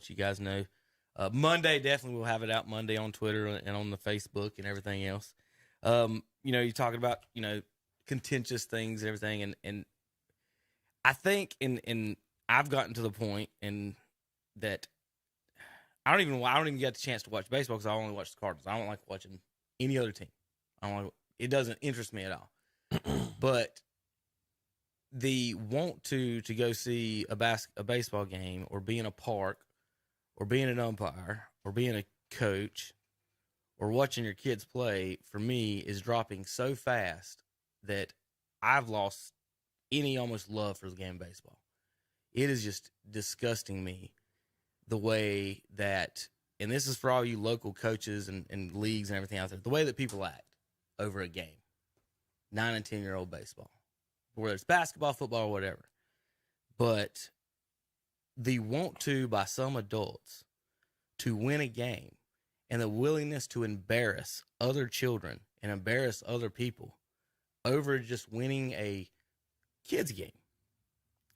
let you guys know. Monday, definitely we'll have it out Monday on Twitter and on the Facebook and everything else. You're talking about, contentious things and everything. And I think I've gotten to the point that I don't even get the chance to watch baseball because I only watch the Cardinals. I don't like watching any other team. It doesn't interest me at all. But the want to go see a baseball game or be in a park or being an umpire or being a coach or watching your kids play, for me, is dropping so fast that I've lost any almost love for the game of baseball. It is just disgusting me the way that, and this is for all you local coaches and leagues and everything out there, the way that people act over a game, 9 and 10-year-old baseball, whether it's basketball, football, or whatever. But the want to by some adults to win a game and the willingness to embarrass other children and embarrass other people over just winning a kids game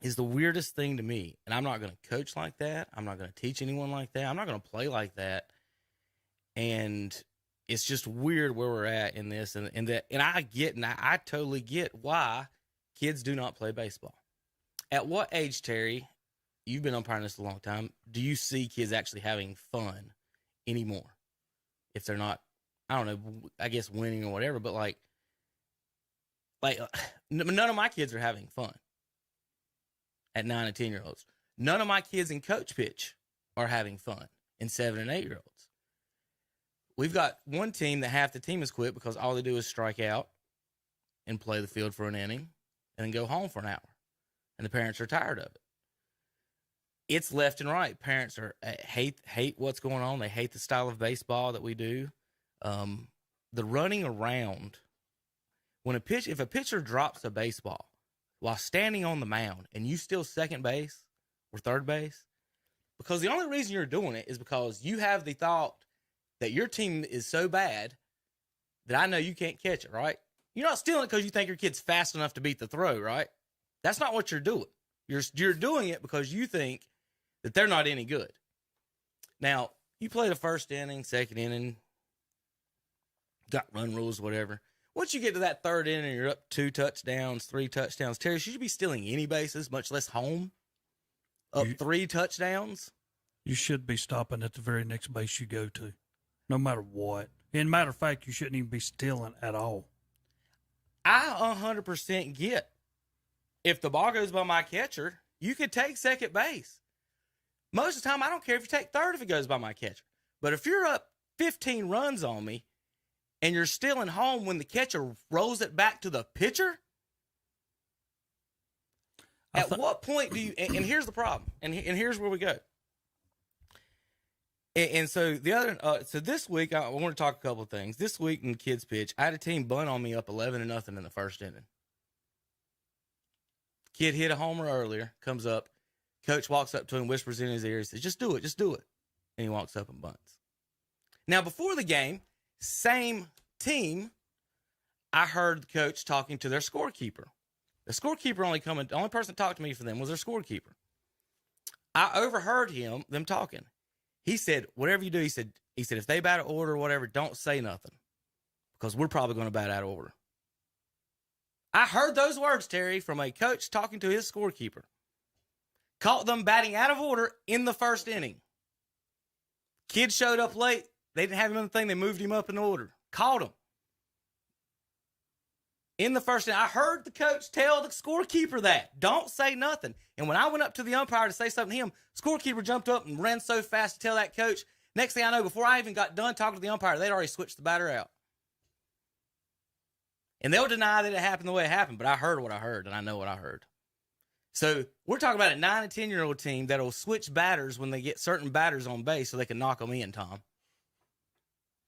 is the weirdest thing to me. And I'm not going to coach like that. I'm not going to teach anyone like that. I'm not going to play like that. And it's just weird where we're at in this. And I totally get why kids do not play baseball. At what age, Terry, you've been umpiring this a long time, do you see kids actually having fun anymore? If they're not, I don't know, I guess winning or whatever, but like none of my kids are having fun at 9 and 10-year-olds. None of my kids in coach pitch are having fun in 7 and 8-year-olds. We've got one team that half the team has quit because all they do is strike out and play the field for an inning and then go home for an hour. And the parents are tired of it. It's left and right. Parents are hate what's going on. They hate the style of baseball that we do. The running around. If a pitcher drops a baseball while standing on the mound and you steal second base or third base, because the only reason you're doing it is because you have the thought that your team is so bad that I know you can't catch it, right? You're not stealing it because you think your kid's fast enough to beat the throw, right? That's not what you're doing. You're doing it because you think that they're not any good. Now, you play the first inning, second inning, got run rules, whatever. Once you get to that third inning, you're up 2 touchdowns, 3 touchdowns. Terry, should you be stealing any bases, much less home? Up 3 touchdowns? You should be stopping at the very next base you go to, no matter what. And matter of fact, you shouldn't even be stealing at all. I 100% get if the ball goes by my catcher, you could take second base. Most of the time, I don't care if you take third if it goes by my catcher. But if you're up 15 runs on me and you're stealing home when the catcher rolls it back to the pitcher, at what point do you – and here's the problem, and here's where we go. And so so this week, I want to talk a couple of things. This week in kids pitch, I had a team bunt on me up 11-0 in the first inning. Kid hit a homer earlier, comes up. Coach walks up to him, whispers in his ear, says, just do it. And he walks up and bunts. Now, before the game, same team, I heard the coach talking to their scorekeeper. The scorekeeper the only person that talked to me for them was their scorekeeper. I overheard them talking. He said, whatever you do, he said, if they bat out of order or whatever, don't say nothing because we're probably going to bat out of order. I heard those words, Terry, from a coach talking to his scorekeeper. Caught them batting out of order in the first inning. Kid showed up late. They didn't have him in the thing. They moved him up in order. Caught him. In the first inning, I heard the coach tell the scorekeeper that. Don't say nothing. And when I went up to the umpire to say something to him, scorekeeper jumped up and ran so fast to tell that coach. Next thing I know, before I even got done talking to the umpire, they'd already switched the batter out. And they'll deny that it happened the way it happened, but I heard what I heard, and I know what I heard. So we're talking about a 9 and 10-year-old team that'll switch batters when they get certain batters on base so they can knock them in, Tom.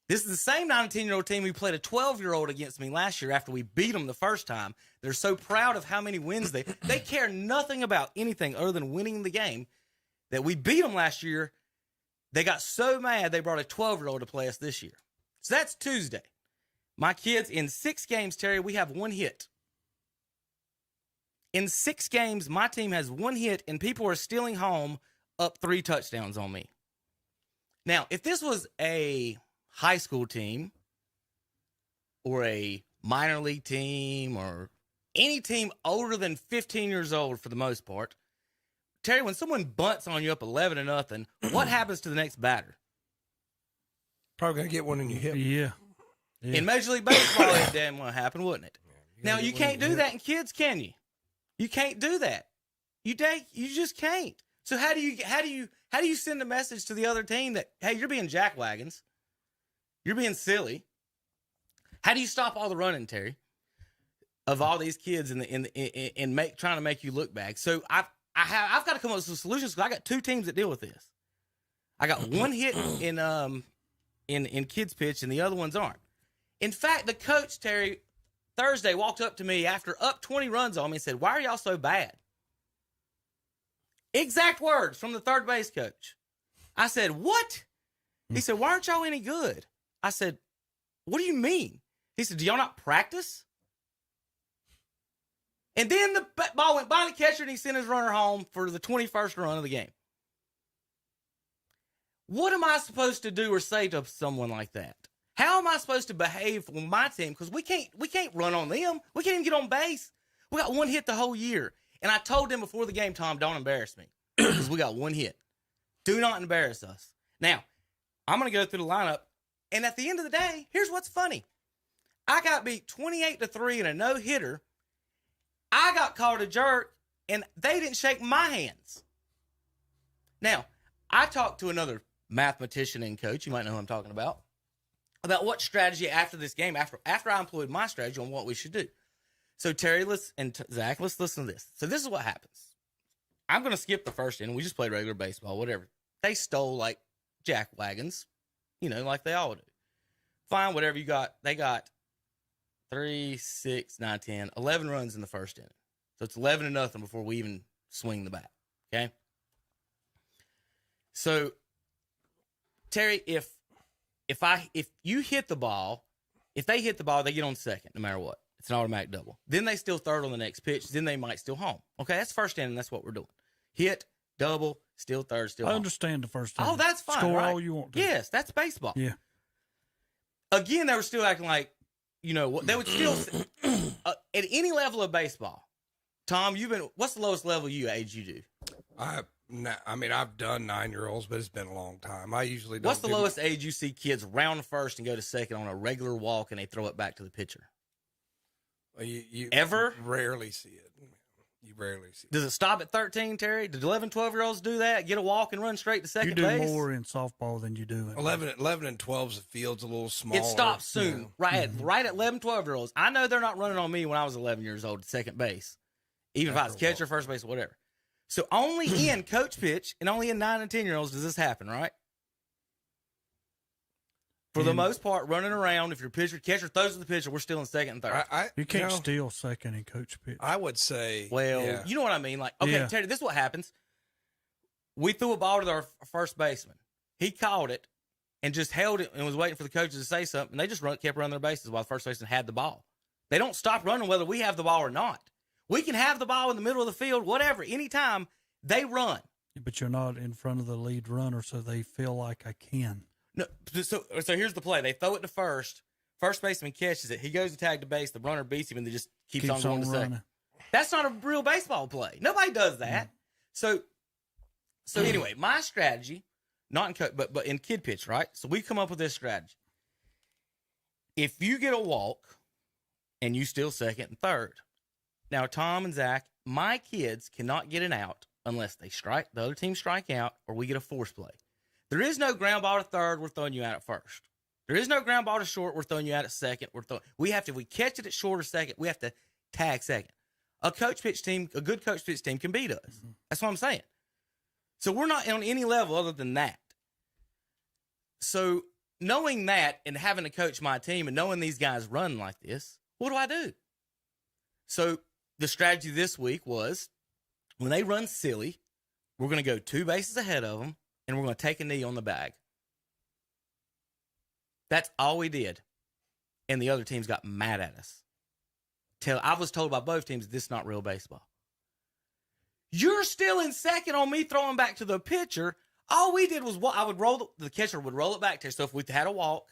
This is the same 9 and 10-year-old team who played a 12-year-old against me last year after we beat them the first time. They're so proud of how many wins they care nothing about anything other than winning the game. That we beat them last year. They got so mad they brought a 12-year-old to play us this year. So that's Tuesday. My kids, in 6 games, Terry, we have 1 hit. In 6 games, my team has 1 hit, and people are stealing home up 3 touchdowns on me. Now, if this was a high school team or a minor league team or any team older than 15 years old for the most part, Terry, when someone bunts on you up 11-0, what happens to the next batter? Probably going to get one in your hip. Yeah. In Major League Baseball, it damn well happened, wouldn't it? Now, you can't do that in kids, can you? You can't do that. You just can't. So how do you send a message to the other team that, hey, you're being jackwagons, you're being silly? How do you stop all the running, Terry, of all these kids trying to make you look bad? So I've got to come up with some solutions because I got 2 teams that deal with this. I got one hit in kids pitch and the other ones aren't. In fact, the coach, Terry, Thursday walked up to me after up 20 runs on me and said, "Why are y'all so bad?" Exact words from the third base coach. I said, "What?" He said, "Why aren't y'all any good?" I said, "What do you mean?" He said, "Do y'all not practice?" And then the ball went by the catcher and he sent his runner home for the 21st run of the game. What am I supposed to do or say to someone like that? How am I supposed to behave with my team? Because we can't run on them. We can't even get on base. We got 1 hit the whole year. And I told them before the game, Tom, don't embarrass me because we got 1 hit. Do not embarrass us. Now, I'm going to go through the lineup. And at the end of the day, here's what's funny. I got beat 28-3 in a no-hitter. I got called a jerk, and they didn't shake my hands. Now, I talked to another mathematician and coach, you might know who I'm talking about what strategy after this game, after I employed my strategy on what we should do. So, Terry, Zach, let's listen to this. So, this is what happens. I'm going to skip the first inning. We just played regular baseball, whatever. They stole like jackwagons, like they all do. Fine, whatever you got. They got 3, 6, 9, 10, 11 runs in the first inning. So, it's 11-0 before we even swing the bat. Okay? So, Terry, if you hit the ball, if they hit the ball, they get on second no matter what. It's an automatic double. Then they steal third on the next pitch. Then they might steal home. Okay, that's first inning. That's what we're doing. Hit, double, steal third, steal home. I understand the first inning. Oh, that's fine. Score right? all you want to. Yes, that's baseball. Yeah. Again, they were still acting like, they would still, at any level of baseball. Tom, what's the lowest level age you do? I've done 9-year-olds, but it's been a long time. I usually don't. What's the lowest age you see kids round first and go to second on a regular walk and they throw it back to the pitcher? You ever? Rarely see it. You rarely see it. Does it stop at 13, Terry? Did 11, 12-year-olds do that? Get a walk and run straight to second base? base? You do more in softball than you do in 11 and 12's the field's a little smaller. It stops soon. Right at 11, 12-year-olds. I know they're not running on me when I was 11 years old at second base. Even if I was catcher, first base, whatever. So only in coach pitch and only in 9 and 10-year-olds does this happen, right? For the most part, running around, if your catcher throws to the pitcher, we're still in second and third. You can't steal second in coach pitch. I would say. Well, you know what I mean. Like, okay, Terry, this is what happens. We threw a ball to our first baseman. He caught it and just held it and was waiting for the coaches to say something. And they just kept running their bases while the first baseman had the ball. They don't stop running whether we have the ball or not. We can have the ball in the middle of the field, whatever, anytime. They run. But you're not in front of the lead runner, so they feel like I can. No, so here's the play. They throw it to first. First baseman catches it. He goes to tag the base. The runner beats him, and they just keeps on going to second. That's not a real baseball play. Nobody does that. So anyway, my strategy, not in but in kid pitch, right? So we come up with this strategy. If you get a walk and you steal second and third, now Tom and Zach, my kids cannot get an out unless the other team strike out, or we get a force play. There is no ground ball to third, we're throwing you out at first. There is no ground ball to short, we're throwing you out at second. If we catch it at short or second, we have to tag second. A good coach pitch team can beat us. Mm-hmm. That's what I'm saying. So we're not on any level other than that. So knowing that and having to coach my team and knowing these guys run like this, what do I do? So the strategy this week was when they run silly, we're going to go 2 bases ahead of them, and we're going to take a knee on the bag. That's all we did. And the other teams got mad at us. I was told by both teams, this is not real baseball. You're still in second on me throwing back to the pitcher. All we did was I would the catcher would roll it back to. So if we had a walk,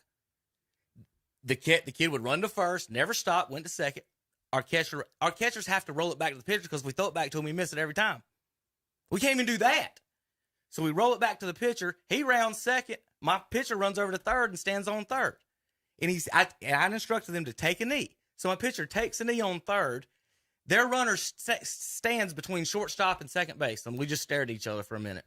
the kid would run to first, never stop, went to second. Our catchers have to roll it back to the pitcher because if we throw it back to him, we miss it every time. We can't even do that. So we roll it back to the pitcher. He rounds second. My pitcher runs over to third and stands on third. And I instructed them to take a knee. So my pitcher takes a knee on third. Their runner stands between shortstop and second base, and we just stare at each other for a minute.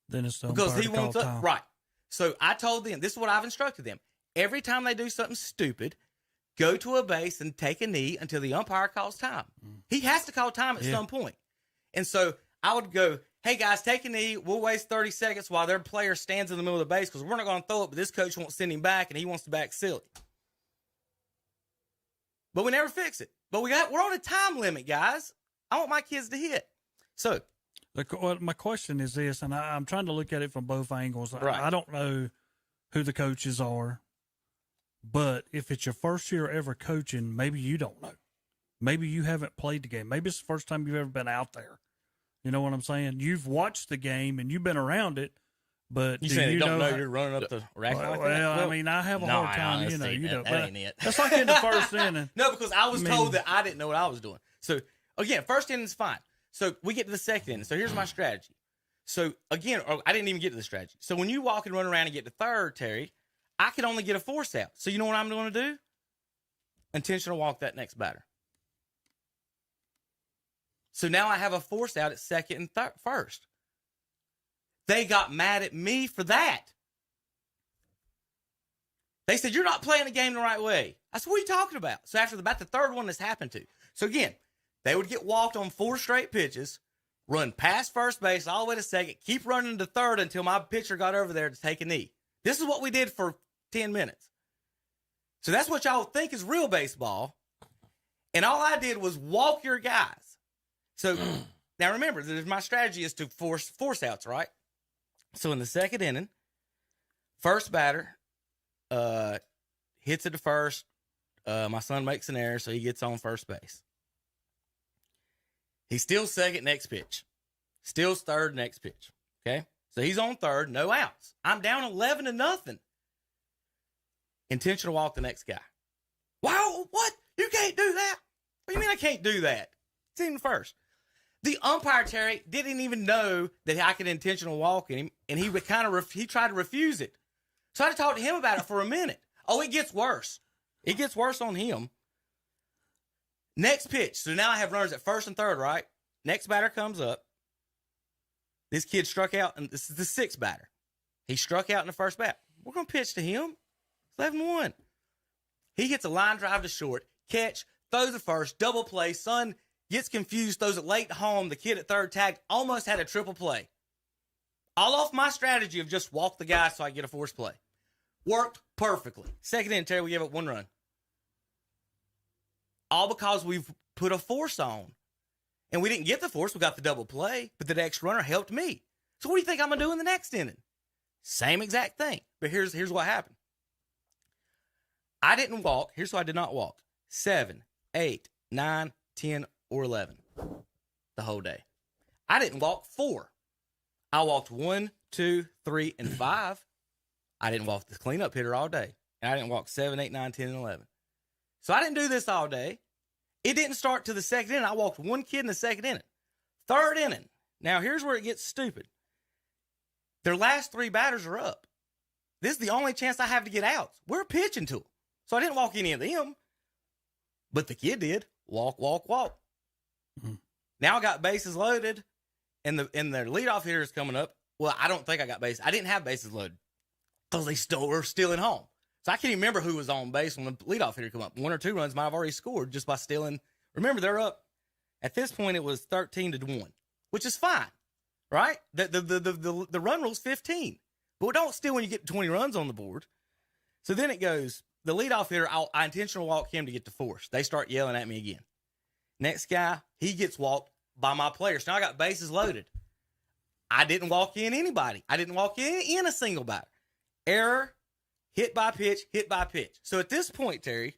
Then it's the because umpire he to call wants time. right. So I told them, this is what I've instructed them. Every time they do something stupid, go to a base and take a knee until the umpire calls time. He has to call time at some point. And so I would go, hey, guys, take a knee. We'll waste 30 seconds while their player stands in the middle of the base because we're not going to throw it, but this coach won't send him back, and he wants to back silly. But we never fix it. But we're on a time limit, guys. I want my kids to hit. So my question is this, and I'm trying to look at it from both angles. Right. I don't know who the coaches are, but if it's your first year ever coaching, maybe you don't know. Maybe you haven't played the game. Maybe it's the first time you've ever been out there. You know what I'm saying? You've watched the game and you've been around it, but you saying you don't know you're running up the rack like that? Well, I mean, I have a hard time. That ain't it. That's like in the first inning. No, because I was told that I didn't know what I was doing. So again, first inning's fine. So we get to the second inning. So here's my strategy. So again, I didn't even get to the strategy. So when you walk and run around and get to third, Terry, I could only get a force out. So you know what I'm going to do? Intentional walk that next batter. So now I have a force out at second and first. They got mad at me for that. They said, you're not playing the game the right way. I said, what are you talking about? So after about the third one this happened to. So again, they would get walked on 4 straight pitches, run past first base all the way to second, keep running to third until my pitcher got over there to take a knee. This is what we did for 10 minutes. So that's what y'all think is real baseball. And all I did was walk your guys. So now remember, my strategy is to force outs, right? So in the second inning, first batter hits it to first. My son makes an error, so he gets on first base. He's still second, next pitch. Still third, next pitch. Okay? So he's on third, no outs. I'm down 11-0. Intentional walk the next guy. Wow, what? You can't do that? What do you mean I can't do that? It's in first. The umpire, Terry, didn't even know that I could intentional walk him, and he would he tried to refuse it. So I had to talk to him about it for a minute. Oh, it gets worse. It gets worse on him. Next pitch. So now I have runners at first and third, right? Next batter comes up. This kid struck out, and this is the 6th batter. He struck out in the first bat. We're going to pitch to him. It's 11-1. He hits a line drive to short, catch, throws it first, double play. Son gets confused, throws it late home. The kid at third tagged, almost had a triple play. All off my strategy of just walk the guy so I get a force play. Worked perfectly. Second inning, Terry, we gave up 1 run. All because we've put a force on. And we didn't get the force, we got the double play, but the next runner helped me. So what do you think I'm going to do in the next inning? Same exact thing. But here's what happened. I didn't walk. Here's who I did not walk. 7, 8, 9, 10, or 11. The whole day. I didn't walk 4. I walked 1, 2, 3, and 5. I didn't walk the cleanup hitter all day. And I didn't walk 7, 8, 9, 10, and 11. So I didn't do this all day. It didn't start to the second inning. I walked 1 kid in the second inning. Third inning. Now, here's where it gets stupid. Their last 3 batters are up. This is the only chance I have to get outs. We're pitching to them. So I didn't walk any of them. But the kid did. Walk, walk, walk. Mm-hmm. Now I got bases loaded. And their leadoff hitter is coming up. Well, I don't think I got bases. I didn't have bases loaded. Because they were stealing home. So I can't even remember who was on base when the leadoff hitter come up. 1 or 2 runs might have already scored just by stealing. Remember, they're up. At this point, it was 13-1, which is fine, right? The run rule's 15. But don't steal when you get 20 runs on the board. So then it goes, the leadoff hitter, I intentional walk him to get the force. They start yelling at me again. Next guy, he gets walked by my players. Now I got bases loaded. I didn't walk in anybody. I didn't walk in a single batter. Error. Hit by pitch, hit by pitch. So at this point, Terry,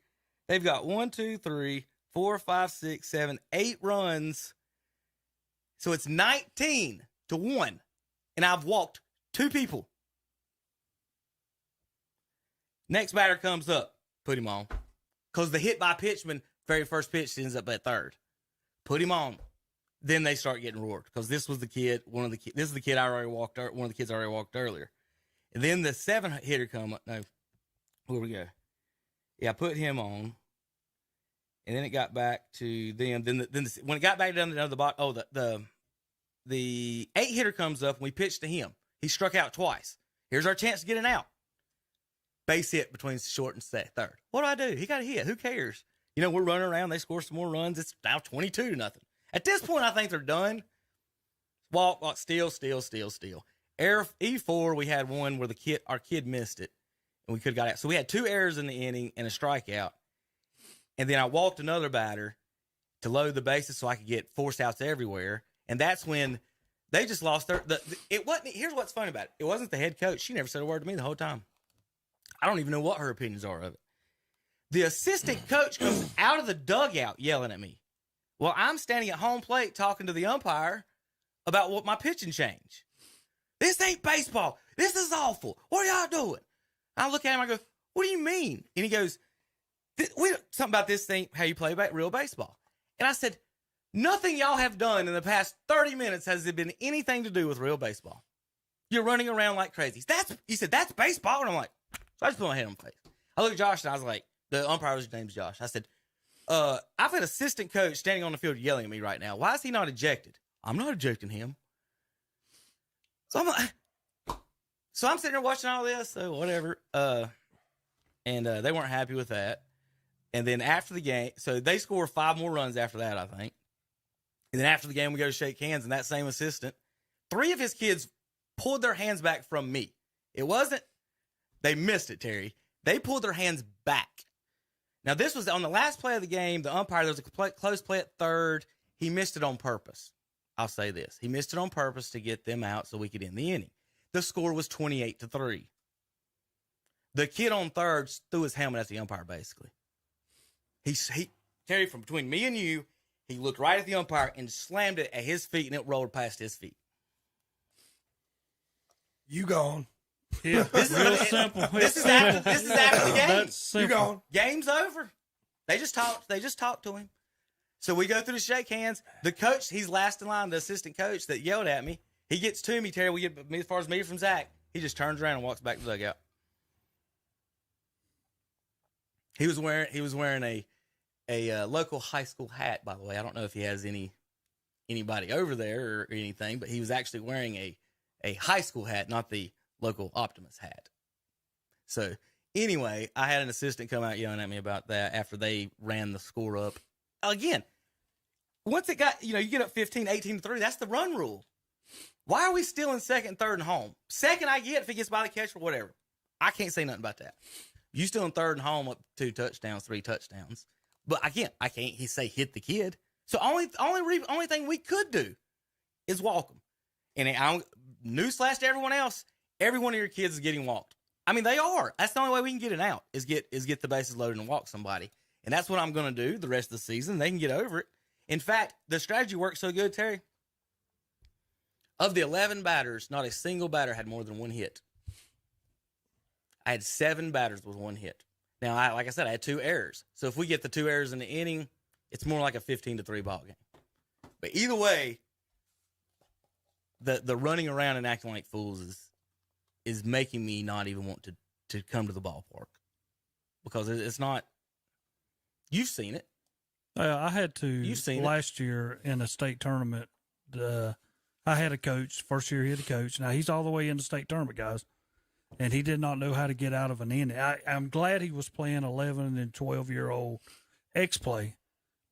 they've got 1, 2, 3, 4, 5, 6, 7, 8 runs So it's 19-1. And I've walked 2 people. Next batter comes up. Put him on. Because the hit by pitchman, very first pitch, ends up at third. Put him on. Then they start getting roared. Because this was the kid, this is the kid I already walked, one of the kids I already walked earlier. And then the 7 hitter come up. No, where we go? Yeah, I put him on. And then it got back to them. Then when it got back down to the bottom, the 8 hitter comes up and we pitched to him. He struck out twice. Here's our chance to get an out. Base hit between short and third. What do? He got a hit. Who cares? You know, we're running around. They score some more runs. It's now 22-0. At this point, I think they're done. Walk, steal. Error E4, we had one where our kid missed it, and we could have got out. So we had 2 errors in the inning and a strikeout. And then I walked another batter to load the bases so I could get force outs everywhere. And that's when they just lost it wasn't. Here's what's funny about it. It wasn't the head coach. She never said a word to me the whole time. I don't even know what her opinions are of it. The assistant coach comes out of the dugout yelling at me. Well, I'm standing at home plate talking to the umpire about what my pitching change. This ain't baseball. This is awful. What are y'all doing? I look at him. I go, what do you mean? And he goes, something about this thing, how you play real baseball. And I said, nothing y'all have done in the past 30 minutes has it been anything to do with real baseball. You're running around like crazy. He said, that's baseball. And I'm like, so I just put my head on my face. I looked at Josh and I was like, the umpire's name's Josh. I said, I've got an assistant coach standing on the field yelling at me right now. Why is he not ejected? I'm not ejecting him. So I'm sitting there watching all this, so whatever. And they weren't happy with that. And then after the game, so they score 5 more runs after that, I think. And then after the game, we go to shake hands, and that same assistant, 3 of his kids pulled their hands back from me. It wasn't, they missed it, Terry. They pulled their hands back. Now, this was on the last play of the game. The umpire, there was a close play at third. He missed it on purpose. I'll say this. He missed it on purpose to get them out so we could end the inning. The score was 28-3. The kid on third threw his helmet at the umpire, basically. He Terry, from between me and you, he looked right at the umpire and slammed it at his feet, and it rolled past his feet. You gone. Yeah, real simple. This is after the game. That's simple. You gone. Game's over. They just talked to him. So we go through to shake hands. The coach, he's last in line, the assistant coach that yelled at me. He gets to me, Terry. We get as far as me from Zach. He just turns around and walks back to the dugout. He was wearing a local high school hat, by the way. I don't know if he has anybody over there or anything, but he was actually wearing a high school hat, not the local Optimus hat. So anyway, I had an assistant come out yelling at me about that after they ran the score up. Again, once it got, you get up 15, 18-3, that's the run rule. Why are we still in second, third, and home? Second, I get if he gets by the catcher or whatever. I can't say nothing about that. You still in third and home up 2 touchdowns, 3 touchdowns. But I can't say hit the kid. So only thing we could do is walk them. And newsflash to everyone else, every one of your kids is getting walked. I mean, they are. That's the only way we can get it out is get the bases loaded and walk somebody. And that's what I'm going to do the rest of the season. They can get over it. In fact, the strategy worked so good, Terry. Of the 11 batters, not a single batter had more than 1 hit. I had 7 batters with 1 hit. Now, like I said, I had 2 errors. So if we get the 2 errors in the inning, it's more like a 15-3 ball game. But either way, the running around and acting like fools is making me not even want to come to the ballpark. Because it's not. You've seen it. I had to. You've seen last year in a state tournament. I had a coach. First year he had a coach. Now he's all the way in the state tournament, guys, and he did not know how to get out of an inning. I'm glad he was playing 11 and 12-year-old X-play,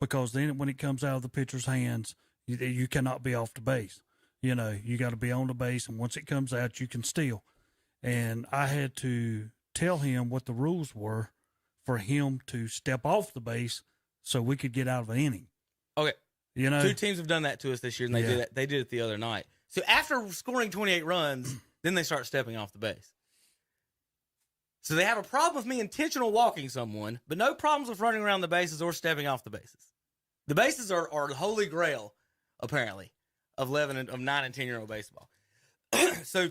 because then when it comes out of the pitcher's hands, you cannot be off the base. You got to be on the base, and once it comes out, you can steal. And I had to tell him what the rules were for him to step off the base so we could get out of an inning. Okay. 2 teams have done that to us this year, and they did it the other night. So after scoring 28 runs, then they start stepping off the base. So they have a problem with me intentional walking someone, but no problems with running around the bases or stepping off the bases. The bases are the holy grail, apparently. of 9 and 10-year-old baseball. So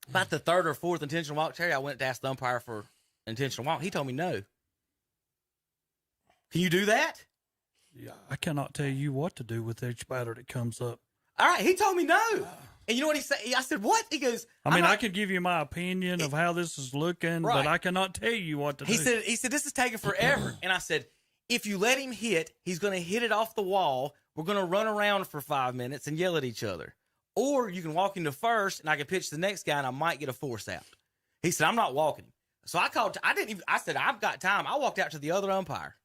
about the third or fourth intentional walk, Terry, I went to ask the umpire for intentional walk. He told me no. Can you do that? Yeah, I cannot tell you what to do with each batter that comes up. All right, he told me no. And you know what he said? I said, what? He goes, I could give you my opinion of how this is looking, but I cannot tell you what to do. He said, this is taking forever. And I said, if you let him hit, he's going to hit it off the wall. We're going to run around for 5 minutes and yell at each other. Or you can walk into first, and I can pitch the next guy, and I might get a force out. He said, I'm not walking him. So I said, I've got time. I walked out to the other umpire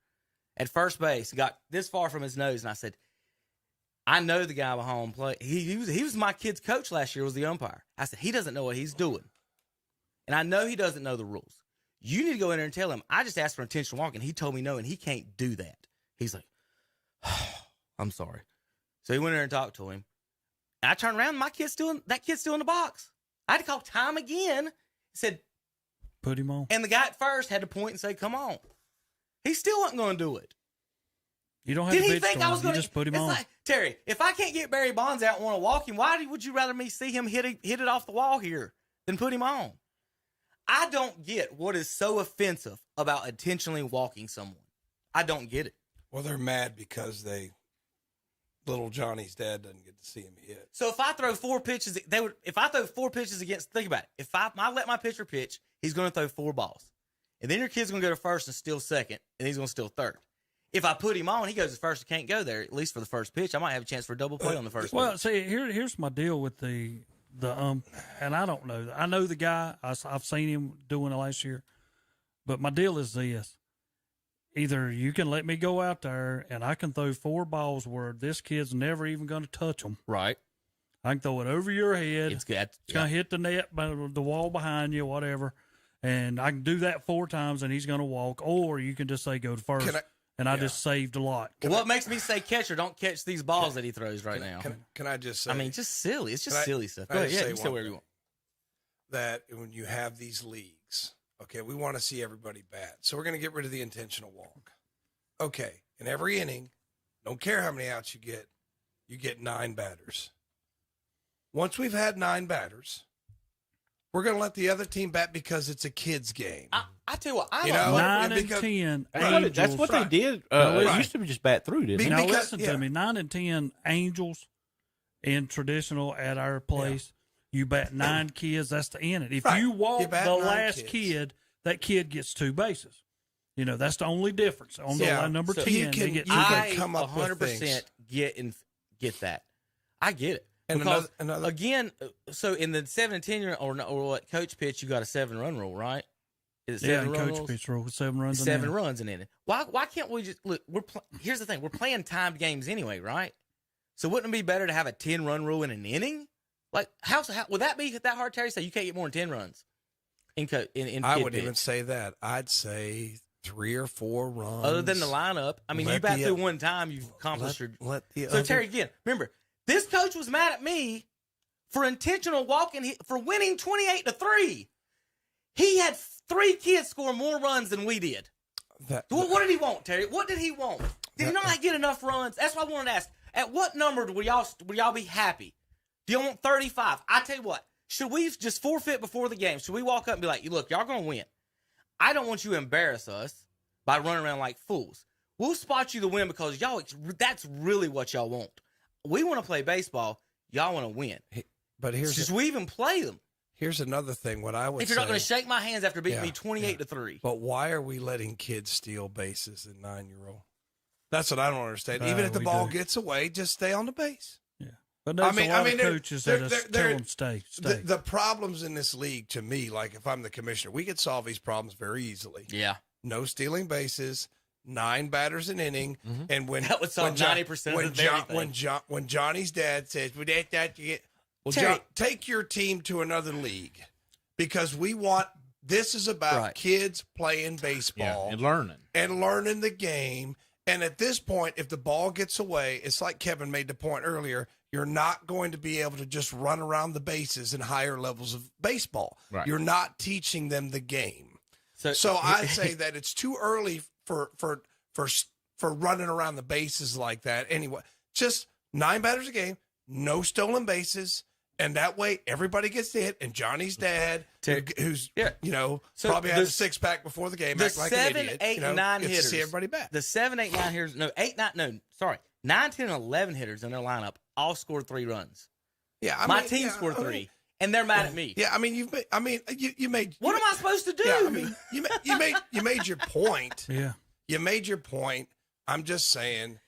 at first base, got this far from his nose, and I said, I know the guy behind home plate. He was my kid's coach last year, was the umpire. I said, he doesn't know what he's doing. And I know he doesn't know the rules. You need to go in there and tell him, I just asked for intentional walk, and he told me no, and he can't do that. He's like, oh, I'm sorry. So he went in there and talked to him. And I turned around, that kid's still in the box. I had to call time again. He said, put him on. And the guy at first had to point and say, come on. He still wasn't going to do it. You don't have Did to he think I was going to just put him on? Like, Terry, if I can't get Barry Bonds out and want to walk him, why would you rather me see him hit it off the wall here than put him on? I don't get what is so offensive about intentionally walking someone. I don't get it. Well, they're mad because little Johnny's dad doesn't get to see him hit. So if I throw 4 pitches, if I throw 4 pitches against, think about it. If I let my pitcher pitch, he's going to throw 4 balls. And then your kid's going to go to first and steal second, and he's going to steal third. If I put him on, he goes to first and can't go there, at least for the first pitch. I might have a chance for a double play on the first Well, pitch. see, here's my deal with the and I don't know. I know the guy. I've seen him doing it last year. But my deal is this. Either you can let me go out there and I can throw 4 balls where this kid's never even going to touch them. Right. I can throw it over your head. It's good. It's going to hit the net, the wall behind you, whatever. And I can do that 4 times and he's going to walk. Or you can just say go to first. I just saved a lot. What makes me say catcher, don't catch these balls that he throws right now? Can I just say? I mean, just silly. It's just silly stuff. Go ahead. Yeah, you say whatever you want. That when you have these leagues, okay, we want to see everybody bat. So we're going to get rid of the intentional walk. Okay, in every inning, don't care how many outs you get 9 batters. Once we've had 9 batters, we're going to let the other team bat because it's a kid's game. I tell you what, 9 and 10 Angels. That's what they did. It used to be just bat through, didn't it? Now listen to me. 9 and 10 Angels in traditional at our place. You bat 9 kids. That's the inning. If you walk the last kid, that kid gets 2 bases. You know, that's the only difference. On the number 10, you can come up 100% with things. Get that. I get it. And because, another again, so in the 7 and 10 year or what coach pitch, you got a 7-run rule, right? Is it 7 run coach pitch rule with 7 runs. 7 runs in it. Why can't we just look? Here's the thing: we're playing timed games anyway, right? So wouldn't it be better to have a 10-run rule in an inning? Like how would that be that hard, Terry? Say you can't get more than 10 runs in I wouldn't even say that. I'd say 3 or 4 runs. Other than the lineup, I mean, you bat through one time, you've accomplished your. Terry, again, remember. This coach was mad at me for intentional walking, for winning 28-3. He had 3 kids score more runs than we did. What did he want, Terry? What did he want? Did he not get enough runs? That's what I wanted to ask. At what number would y'all be happy? Do you want 35? I tell you what, should we just forfeit before the game? Should we walk up and be like, look, y'all going to win. I don't want you to embarrass us by running around like fools. We'll spot you the win because that's really what y'all want. We want to play baseball. Y'all want to win. But should we even play them? Here's another thing. What I would say. If you're not going to shake my hands after beating me 28-3. But why are we letting kids steal bases in 9-year-old? That's what I don't understand. Even if the ball gets away, just stay on the base. Yeah. But there's a lot of coaches that tell them stay. The problems in this league, to me, like if I'm the commissioner, we could solve these problems very easily. Yeah. No stealing bases. 9 batters an inning, and that would solve 90% of everything. When Johnny's dad says, "Well, take your team to another league," because this is about kids playing baseball and learning the game. And at this point, if the ball gets away, it's like Kevin made the point earlier. You're not going to be able to just run around the bases in higher levels of baseball. Right. You're not teaching them the game. So I say that it's too early for running around the bases like that. Anyway, just 9 batters a game, no stolen bases. And that way, everybody gets to hit. And Johnny's dad, who's So probably had a 6-pack before the game, the acting like an 7, idiot, 8, and 9 gets hitters. to see everybody back. The 7, 8, 9 hitters. No, 8, 9. No, sorry, 9, 10, and 11 hitters in their lineup all scored 3 runs. Yeah, my team scored 3, and they're mad at me. Yeah, I mean, you made. What am I supposed to do? Yeah, I mean, you made your point. Yeah. You made your point. I'm just saying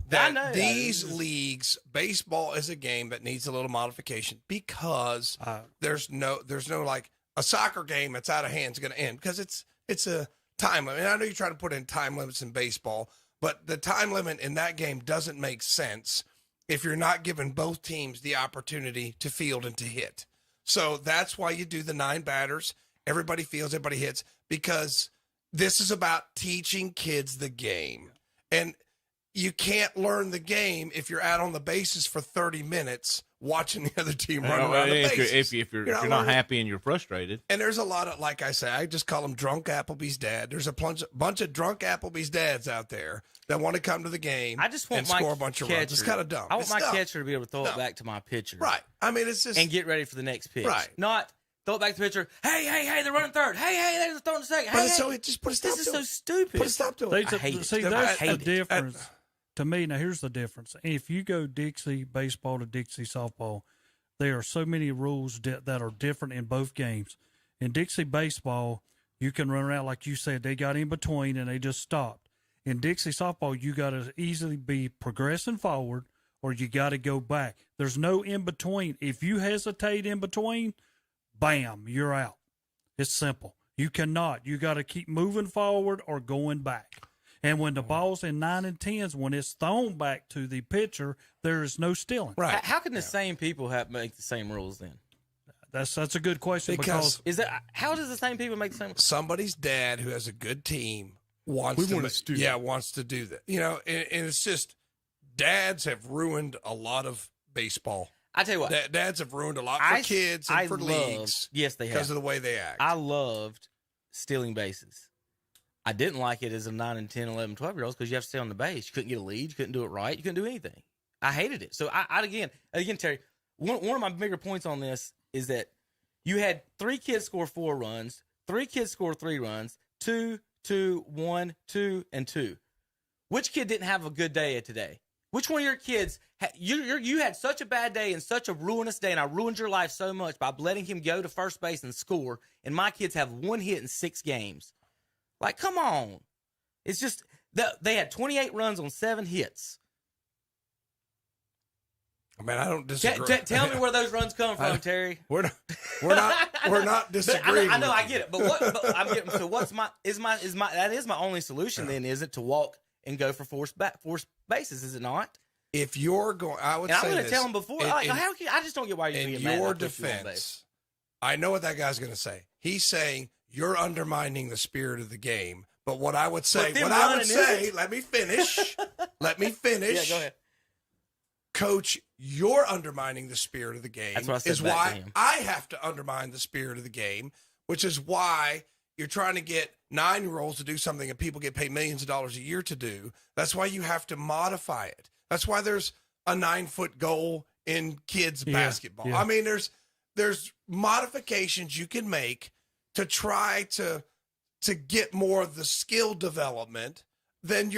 that these leagues, baseball is a game that needs a little modification because there's no like a soccer game that's out of hand is going to end because it's a time limit. And I know you're trying to put in time limits in baseball, but the time limit in that game doesn't make sense if you're not giving both teams the opportunity to field and to hit. So that's why you do the 9 batters. Everybody fields, everybody hits, because this is about teaching kids the game. And you can't learn the game if you're out on the bases for 30 minutes watching the other team run around the bases. If you're not happy and you're frustrated. And there's a lot of, like I say, I just call them drunk Applebee's dad. There's a bunch of drunk Applebee's dads out there that want to come to the game and score a bunch of runs. It's kind of dumb. I want my catcher to be able to throw it back to my pitcher. Right. I mean, it's just... And get ready for the next pitch. Right. Not throw it back to the pitcher. Hey, they're running third. Hey, they're throwing second. But so it just put a stop to it. This is so stupid. Put a stop to it. I hate it. See, that's the difference. To me, now here's the difference. If you go Dixie baseball to Dixie softball, there are so many rules that are different in both games. In Dixie baseball, you can run around, like you said, they got in between and they just stopped. In Dixie softball, you got to easily be progressing forward or you got to go back. There's no in between. If you hesitate in between, bam, you're out. It's simple. You cannot. You got to keep moving forward or going back. And when the ball's in 9 and 10s, when it's thrown back to the pitcher, there is no stealing. Right. How can the same people make the same rules then? That's a good question because how does the same people make the same? Somebody's dad who has a good team wants to do that. And it's just dads have ruined a lot of baseball. I tell you what, dads have ruined a lot for kids and for leagues. Yes, they have because of the way they act. I loved stealing bases. I didn't like it as a 9 and 10, 11, 12-year-olds because you have to stay on the base. You couldn't get a lead. You couldn't do it right. You couldn't do anything. I hated it. So I again, Terry, one of my bigger points on this is that you had 3 kids score 4 runs, 3 kids score 3 runs, 2, 2, 1, 2, and 2. Which kid didn't have a good day today? Which one of your kids, you had such a bad day and such a ruinous day, and I ruined your life so much by letting him go to first base and score, and my kids have 1 hit in 6 games. Like, come on. It's just they had 28 runs on 7 hits. I mean, I don't disagree. Tell me where those runs come from, Terry. We're not disagreeing. I know, I get it. But I'm getting. So what's my only solution then? Is it to walk and go for forced bases? Is it not? If you're going, I would say I'm going to tell him before. I just don't get why you're being mad. In your defense, I know what that guy's going to say. He's saying you're undermining the spirit of the game. But what I would say, let me finish. Let me finish. Yeah, go ahead. Coach, you're undermining the spirit of the game. That's what I said is back why to him. I have to undermine the spirit of the game, which is why you're trying to get 9-year-olds to do something that people get paid millions of dollars a year to do. That's why you have to modify it. That's why there's a 9-foot goal in kids basketball. Yeah. I mean, there's modifications you can make to try to get more of the skill development. Then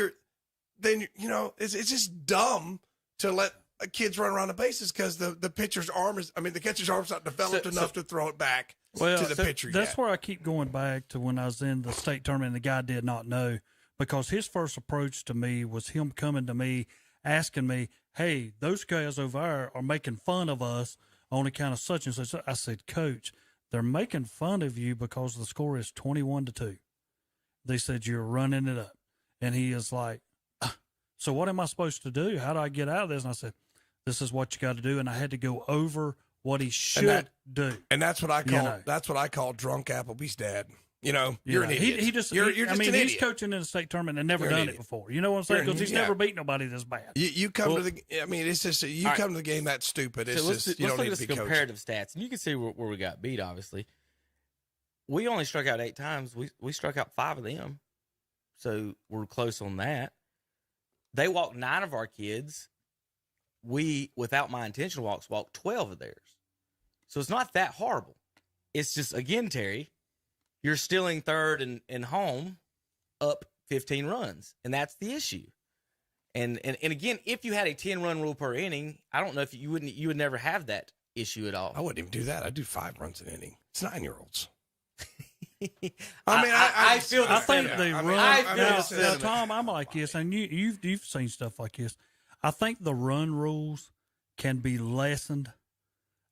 it's just dumb to let kids run around the bases because the pitcher's arm the catcher's arm's not developed enough to throw it back to the pitcher yet. That's where I keep going back to when I was in the state tournament and the guy did not know, because his first approach to me was him coming to me asking me, hey, those guys over there are making fun of us on account of such and such. I said, Coach, they're making fun of you because the score is 21-2. They said, you're running it up. And he is like, so what am I supposed to do? How do I get out of this? And I said, this is what you got to do. And I had to go over what he should do. And that's what I call drunk Applebee's dad. You're an idiot. You're just an idiot. He's coaching in a state tournament and never done it before. You know what I'm saying? Because he's never beat nobody this bad. You come to the. I mean, it's just come to the game that stupid. It's let's you don't look need at to be the coaching. comparative stats, and you can see where we got beat. Obviously, we only struck out 8 times. We struck out 5 of them, so we're close on that. They walked 9 of our kids. we, without my intentional walks, walked 12 of theirs. So it's not that horrible. It's just, again, Terry, you're stealing third and home up 15 runs, and that's the issue. And again, if you had a 10-run rule per inning, I don't know if you would never have that issue at all. I wouldn't even do that. I'd do 5 runs an inning. It's 9-year-olds. I feel the I think same. the I run. feel Now, the same. Tom, I'm like this, and you've seen stuff like this. I think the run rules can be lessened,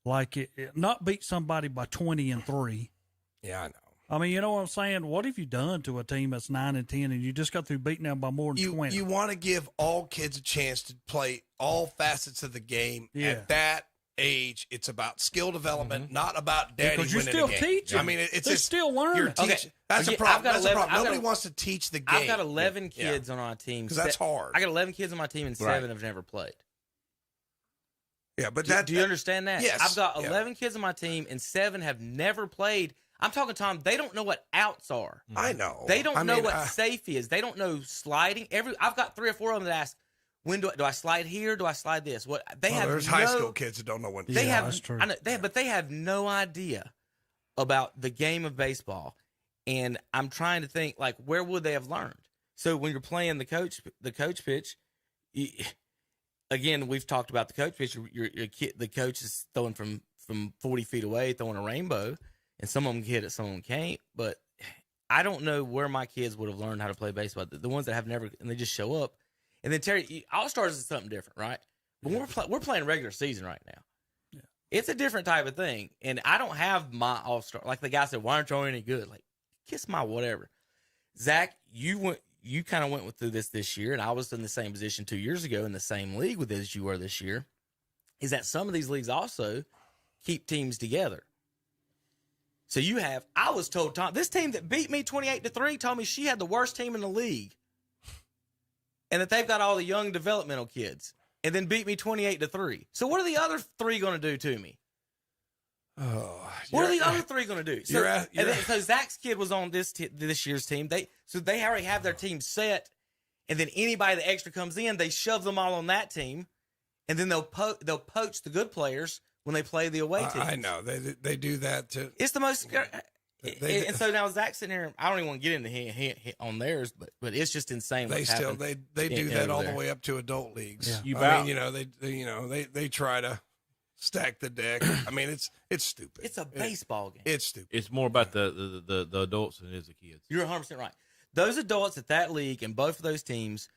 like not beat somebody by 20-3. Yeah, I know. I mean, you know what I'm saying? What have you done to a team that's 9-10, and you just got through beating them by more than 20? You want to give all kids a chance to play all facets of the game. Yeah. At that age, it's about skill development, not about daddy Because you're winning still a game. teaching. I mean, it's They're just still learning. you're teaching. Okay. That's a Again, problem. I've got That's 11 a problem. I've got Nobody wants to teach the game. I've got 11 kids on our team. Because that's hard. I got 11 kids on my team, and 7 have never played. Yeah, but Do you understand that? Yes. I've got 11 kids on my team, and 7 have never played. I'm talking, Tom, they don't know what outs are. I know. They don't know what safe is. They don't know sliding. I've got 3 or 4 of them that ask, when do I slide here? Do I slide this? What they have? There's high school kids that don't know what. They have. That's true. I know, but they have no idea about the game of baseball. And I'm trying to think, like, where would they have learned? So when you're playing the coach pitch, again, we've talked about the coach pitch. Your kid, the coach is throwing from 40 feet away, throwing a rainbow, and some of them can hit it, some of them can't. But I don't know where my kids would have learned how to play baseball. The ones that have never, and they just show up. And then Terry, All Stars is something different, right? But we're playing regular season right now. Yeah. It's a different type of thing, and I don't have my All Star. Like the guy said, why aren't you any good? Like, kiss my whatever. Zach, you kind of went through this year, and I was in the same position 2 years ago in the same league with as you were this year. Is that some of these leagues also keep teams together? So I was told, Tom, this team that beat me 28-3 told me she had the worst team in the league. And that they've got all the young developmental kids, and then beat me 28-3. So what are the other 3 going to do to me? What are the other 3 going to do? So, so Zach's kid was on this year's team. They already have their team set, and then anybody that extra comes in, they shove them all on that team, and then they'll poach the good players when they play the away team. I know they do that too. It's the most. And so now Zach's sitting here. I don't even want to get into him on theirs, but it's just insane. They still do that all the way up to adult leagues. Yeah. They try to stack the deck. I mean, it's stupid. It's a baseball game. It's stupid. It's more about the adults than it is the kids. You're 100% right. Those adults at that league and both of those teams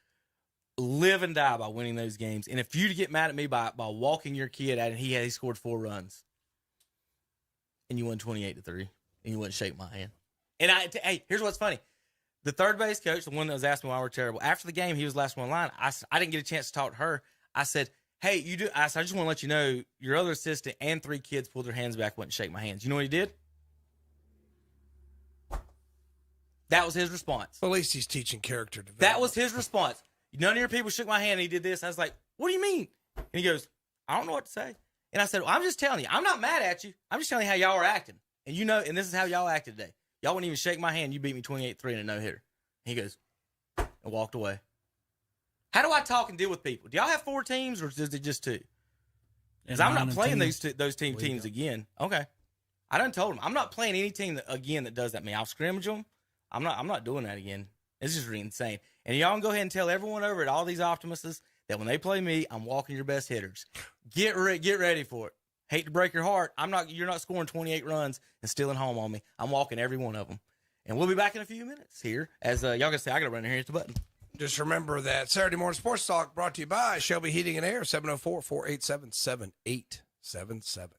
live and die by winning those games. And if you get mad at me by walking your kid out and he scored 4 runs and you won 28-3. And you wouldn't shake my hand. And hey, here's what's funny. The third base coach, the one that was asking why we're terrible, after the game, he was last one in line. I didn't get a chance to talk to her. I said, hey, I just want to let you know your other assistant and 3 kids pulled their hands back, wouldn't shake my hands. You know what he did? That was his response. Well, at least he's teaching character development. That was his response. None of your people shook my hand and he did this. I was like, what do you mean? And he goes, I don't know what to say. And I said, well, I'm just telling you. I'm not mad at you. I'm just telling you how y'all are acting. And and this is how y'all acted today. Y'all wouldn't even shake my hand. You beat me 28-3 in a no-hitter. He goes, and walked away. How do I talk and deal with people? Do y'all have 4 teams or is it just 2? Because I'm not playing those teams again. Okay. I done told them. I'm not playing any team that does that to me. I'll scrimmage them. I'm not doing that again. It's just insane. And y'all can go ahead and tell everyone over at all these optimists that when they play me, I'm walking your best hitters. Get ready for it. Hate to break your heart. You're not scoring 28 runs and stealing home on me. I'm walking every one of them. And we'll be back in a few minutes here. As y'all gonna say, I gotta run in here and hit the button. Just remember that Saturday Morning Sports Talk brought to you by Shelby Heating and Air, 704-487-7877.